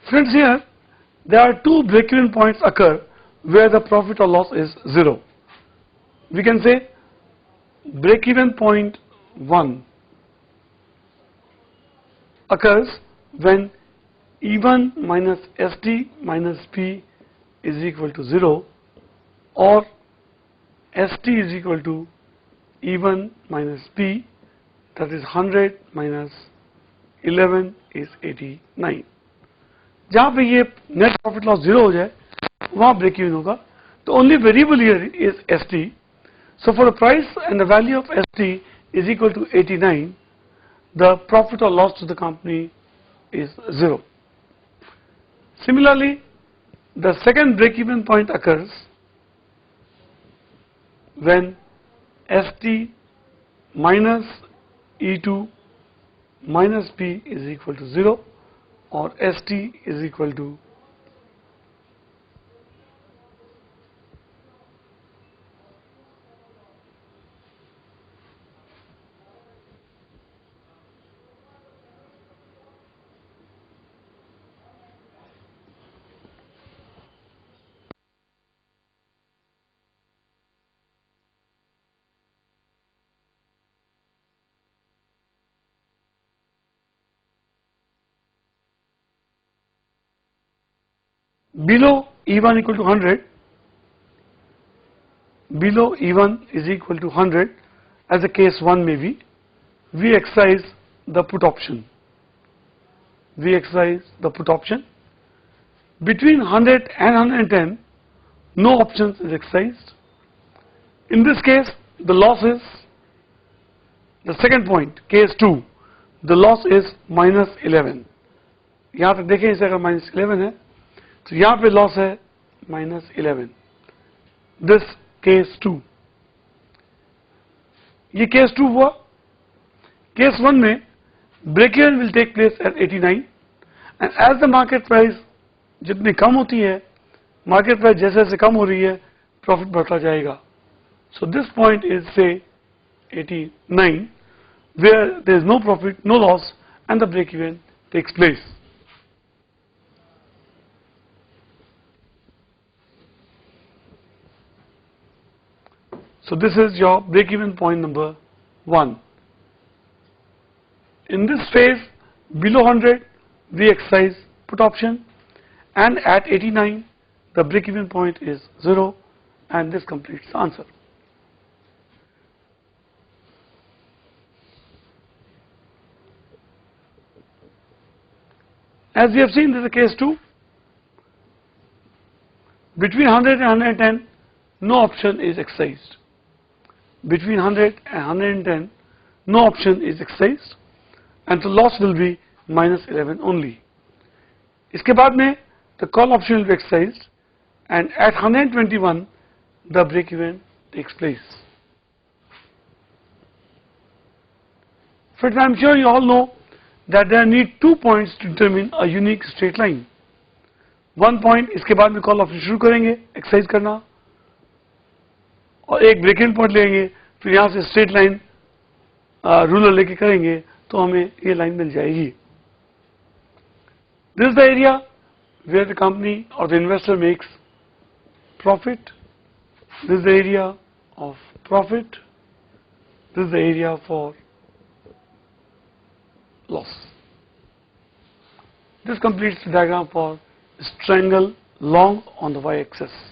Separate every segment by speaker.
Speaker 1: Friends, here there are two break-even points occur where the profit or loss is 0. We can say break-even point 1 occurs when E1 minus ST minus P is equal to 0, or ST is equal to E1 minus P, that is 100 minus 11 is 89. जहाँ पे ये net profit loss 0 हो जाए वहाँ break even होगा. तो only variable here is ST. So for the price and the value of ST is equal to 89, the profit or loss to the company is 0. Similarly, the second break-even point occurs when ST minus E2 minus P is equal to 0, or ST is equal to below E1 equal to 100, below E1 is equal to 100, as the case 1 may be, we exercise the put option. We exercise the put option. Between 100 and 110, no options is exercised. In this case, the loss is, the second point, case 2, the loss is minus 11. यहाँ पे देखें इसे अगर minus 11 है तो यहाँ पे loss है minus 11. This case 2. ये case 2 हुआ. Case 1 में break even will take place at 89, and as the market price जितनी कम होती है, market price जैसे जैसे कम हो रही है, profit बढ़ता जाएगा. So this point is say 89, where there is no profit, no loss, and the break even takes place. So this is your break-even point number 1. In this phase, below 100, we exercise put option, and at 89, the break-even point is 0, and this completes the answer. As we have seen, this is a case 2. Between 100 and 110, no option is exercised. Between 100 and 110, no option is exercised, and the loss will be minus 11 only. इसके बाद में the call option will be exercised, and at 121, the break even takes place. Friends, I am sure you all know that there need 2 points to determine a unique straight line. One point, इसके बाद में call option शुरू करेंगे exercise करना, और एक break even point लेंगे, फिर यहाँ से स्ट्रेट लाइन रूलर लेके करेंगे तो हमें ये लाइन मिल जाएगी. This is the area where the company और the investor makes profit. This is the area of profit. This is the area for loss. This completes the diagram for triangle long on the Y axis.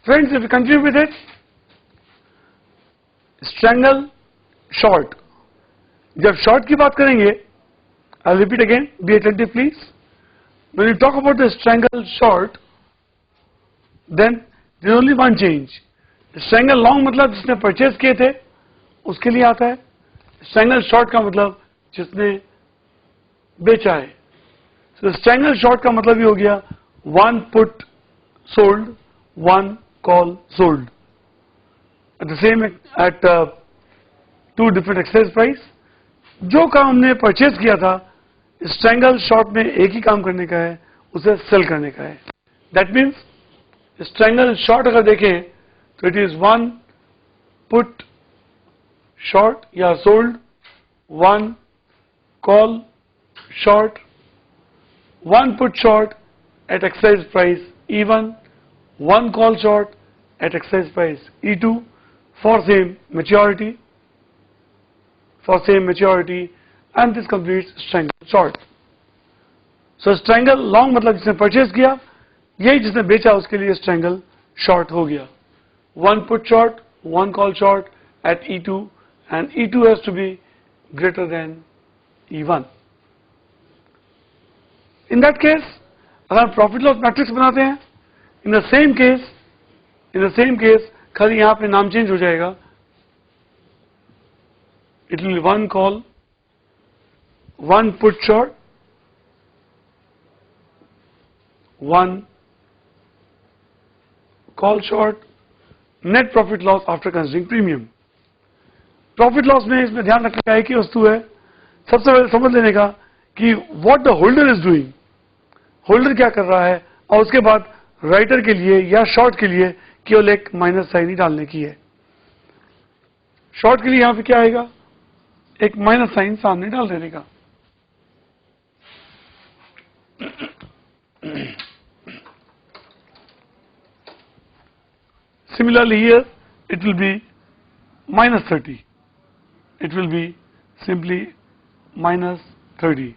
Speaker 1: Friends, if we continue with it, strangle short. जब short की बात करेंगे, I'll repeat again, be attentive please. When you talk about the strangle short, then there is only one change. Strangle long मतलब जिसने purchase किए थे उसके लिए आता है. Strangle short का मतलब जिसने बेचा है. So strangle short का मतलब ये हो गया one put sold, one call sold. At the same at two different exercise price. जो काम हमने परचेज किया था स्ट्रैंगल शॉर्ट में एक ही काम करने का है, उसे सेल करने का है. दैट मीन्स स्ट्रैंगल शॉर्ट अगर देखें तो it is one put short या sold, one call short, one put short at exercise price E1, one call short at exercise price E2 for same maturity, and this completes strangle short. So strangle long मतलब जिसने purchase किया, यही जिसने बेचा उसके लिए strangle short हो गया. One put short, one call short at E2, and E2 has to be greater than E1. In that case, अगर हम प्रॉफिट लॉस मैट्रिक्स बनाते हैं, in the same case, खाली यहाँ पे नाम चेंज हो जाएगा. It will be one call, one put short, one call short, net profit loss after considering premium. Profit loss में इसमें ध्यान रखने का एक ही वस्तु है, सबसे पहले समझ लेने का कि what the holder is doing, holder क्या कर रहा है, और उसके बाद राइटर के लिए या शॉर्ट के लिए केवल एक माइनस साइन ही डालने की है. शॉर्ट के लिए यहां पे क्या आएगा, एक माइनस साइन सामने डाल देने का. Similarly here it will be minus 30. It will be simply minus 30.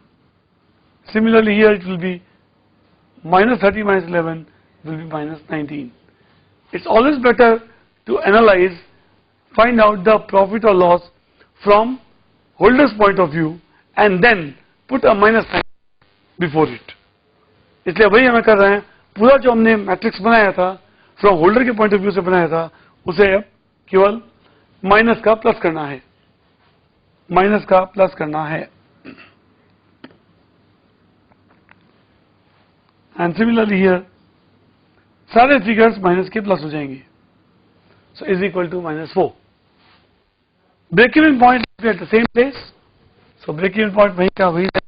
Speaker 1: Similarly here it will be minus 30 minus 11 will be minus 19. It's always better to analyze, find out the profit or loss from holder's point of view and then put a minus sign before it. इसलिए वही हमें कर रहे हैं, पूरा जो हमने matrix बनाया था फ्रॉम होल्डर के पॉइंट ऑफ व्यू से बनाया था, उसे अब केवल माइनस का प्लस करना है, माइनस का प्लस करना है. एंड सिमिलरली हियर सारे फिगर्स माइनस के प्लस हो जाएंगे. So is equal to -4. Break even point at the same place. So break even point वही का वही है.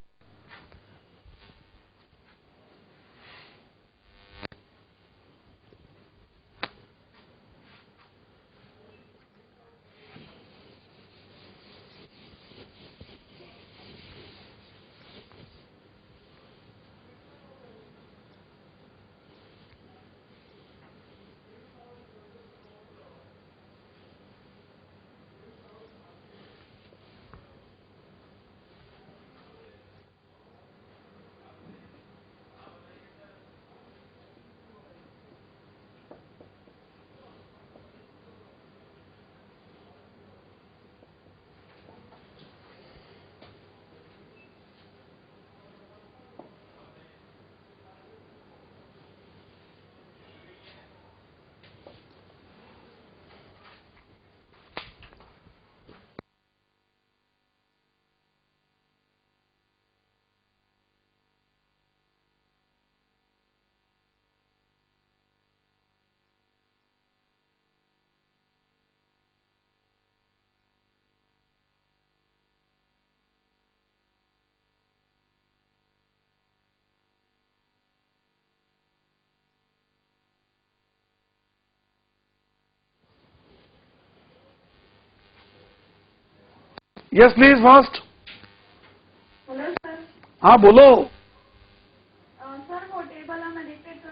Speaker 1: Yes please fast.
Speaker 2: Hello sir.
Speaker 1: हाँ बोलो.
Speaker 2: सर वो टेबल हमें